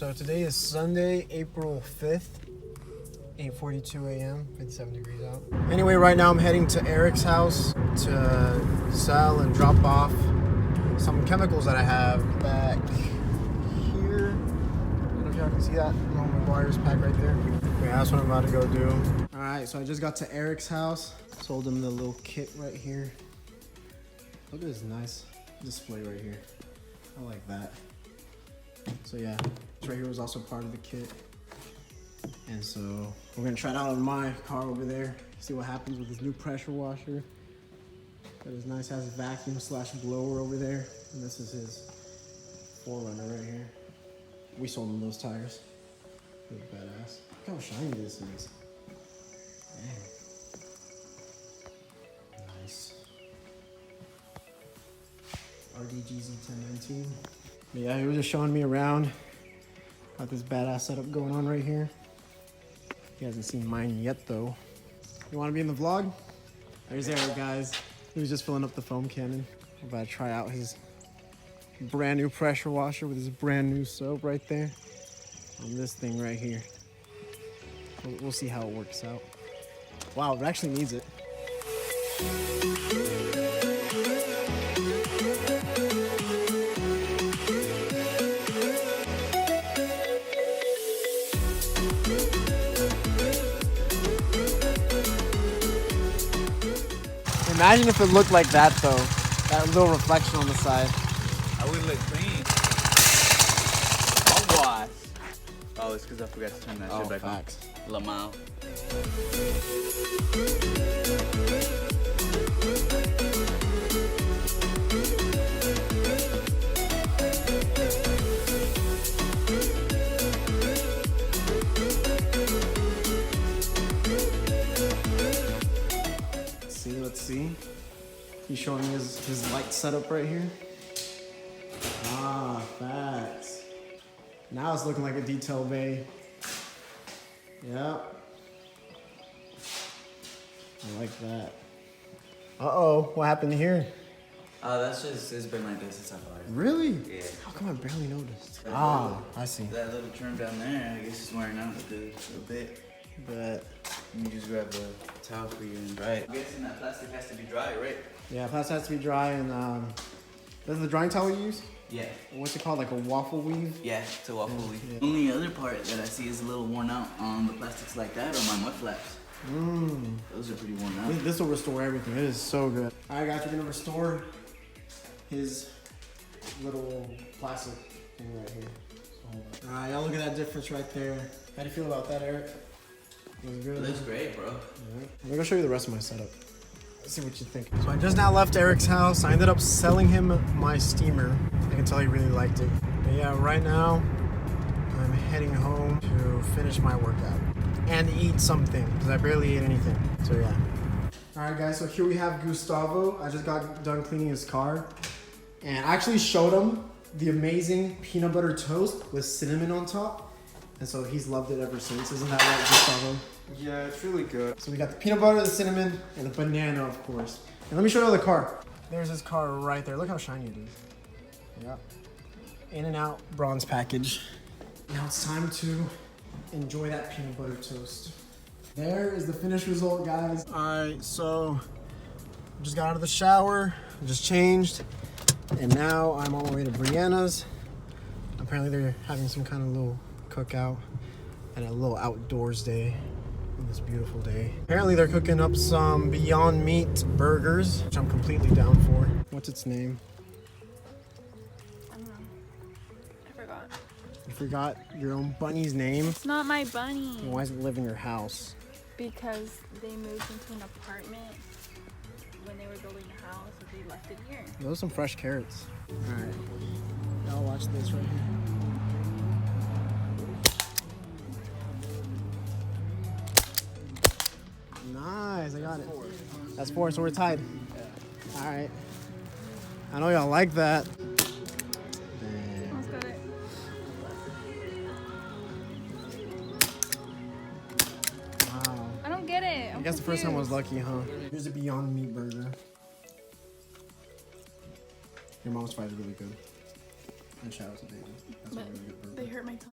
So today is Sunday, April 5th, 8:42 a.m., 57 degrees out. Anyway, right now I'm heading to Eric's house to sell and drop off some chemicals that I have back here. I don't know if y'all can see that. My wires pack right there. Yeah, that's what I'm about to go do. All right, so I just got to Eric's house. Sold him the little kit right here. Look at this nice display right here. I like that. So yeah, this right here was also part of the kit. And so we're gonna try it out on my car over there, see what happens with this new pressure washer. Got his nice ass vacuum slash blower over there. And this is his 4Runner right here. We sold him those tires. Really badass. Look how shiny this is. Dang. Nice. RDGZ 1019. But yeah, he was just showing me around. Got this badass setup going on right here. He hasn't seen mine yet though. You wanna be in the vlog? There's Eric, guys. He was just filling up the foam cannon. I'm about to try out his brand new pressure washer with his brand new soap right there on this thing right here. We'll see how it works out. Wow, it actually needs it. Imagine if it looked like that though. That little reflection on the side. I would look clean. I'll wash. Oh, it's because I forgot to turn that shit back facts. on. Lmao. Let's see. He's showing me his light setup right here. Ah, facts. Now it's looking like a detail bay. Yep. I like that. Uh-oh, what happened here? That's just, it's been like this since I bought it. Really? Yeah. How come I barely noticed? That I see. That little trim down there, I guess it's wearing out a little bit. But you just grab a towel for you and dry it. I'm guessing that plastic has to be dry, right? yeah, plastic has to be dry and this is the drying towel you use? Yeah. What's it called, like a waffle weave? Yeah, it's a waffle weave. Yeah. Only other part that I see is a little worn out on the plastics like that or my mud flaps. Those are pretty worn out. This will restore everything. It is so good. All right, guys, we're gonna restore his little plastic thing right here. So, all right, y'all look at that difference right there. How do you feel about that, Eric? Looks good. It looks great, bro. Yeah. I'm gonna show you the rest of my setup. Let's see what you think. So I just now left Eric's house. I ended up selling him my steamer. I can tell he really liked it. But yeah, right now I'm heading home to finish my workout and eat something because I barely ate anything. So yeah. All right, guys. So here we have Gustavo. I just got done cleaning his car, and I actually showed him the amazing peanut butter toast with cinnamon on top. And so he's loved it ever since. Isn't that right, Gustavo? Yeah, it's really good. So we got the peanut butter, the cinnamon, and the banana, of course. And let me show you the car. There's his car right there. Look how shiny it is. Yeah. In and out bronze package. Now it's time to enjoy that peanut butter toast. There is the finished result, guys. All right, so just got out of the shower, just changed, and now I'm on my way to Brianna's. Apparently they're having some kind of little cookout and a little outdoors day on this beautiful day. Apparently they're cooking up some Beyond Meat burgers, which I'm completely down for. What's its name? I don't know. I forgot. You forgot your own bunny's name? It's not my bunny. Then why does it live in your house? Because they moved into an apartment when they were building the house, so they left it here. Those are some fresh carrots. All right, y'all watch this right here. Nice, I got it. That's 4, so we're tied. All right. I know y'all like that. Almost got it. Wow. I don't get it. I guess the first time was lucky, huh? Here's a Beyond Meat burger. Your mom's fried is really good. And shout out to David. That's a really good burger. They hurt my tongue.